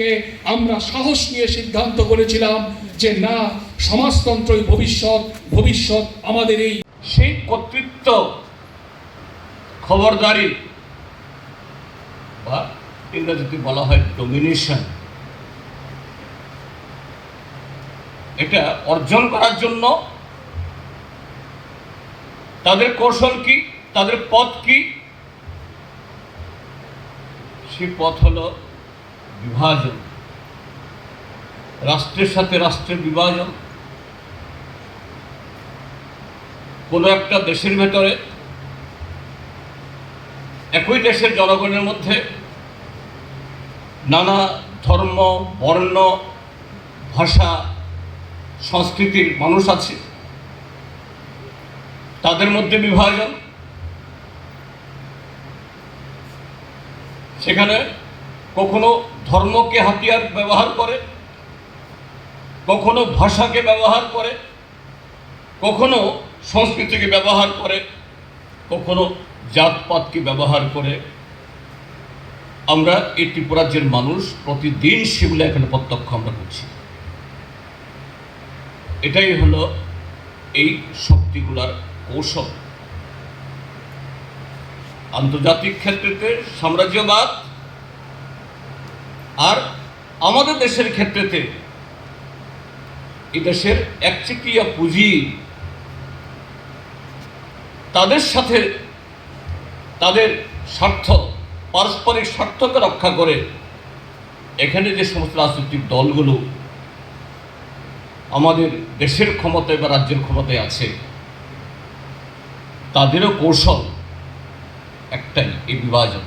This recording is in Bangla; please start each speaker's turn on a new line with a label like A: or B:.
A: থেকে আমরা সাহস নিয়ে সিদ্ধান্ত করেছিলাম যে না, সমাজতন্ত্রই ভবিষ্যৎ আমাদের এই
B: সেই কর্তৃত্ব, খবরদারি বা ইংরেজিতে বলা হয় ডমিনেশন, এটা অর্জন করার জন্য তাদের কৌশল কি, তাদের পথ কি? সেই পথ হলো বিভাজন, রাষ্ট্রের সাথে রাষ্ট্রের বিভাজন। কোনো একটা দেশের ভেতরে একই দেশের জনগণের মধ্যে নানা ধর্ম, বর্ণ, ভাষা, সংস্কৃতির মানুষ আছে, তাদের মধ্যে বিভাজন। সেখানে কখনো ধর্মকে হাতিয়ার ব্যবহার করে, কখনো ভাষাকে ব্যবহার করে, কখনো সংস্কৃতিকে ব্যবহার করে, কখনো জাতপাতকে ব্যবহার করে। আমরা এই ত্রিপুরাজ্যের মানুষ প্রতিদিন সেগুলো এখানে প্রত্যক্ষ আমরা করছি। এটাই হলো এই শক্তিগুলার কৌশল। আন্তর্জাতিক ক্ষেত্রেতে সাম্রাজ্যবাদ আর আমাদের দেশের ক্ষেত্রেতে এই দেশের একচেটিয়া পুঁজি, তাদের সাথে তাদের স্বার্থ, পারস্পরিক স্বার্থকে রক্ষা করে এখানে যে সমস্ত রাজনৈতিক দলগুলো আমাদের দেশের ক্ষমতায় বা রাজ্যের ক্ষমতায় আছে, তাদেরও কৌশল একটাই, এই বিভাজন।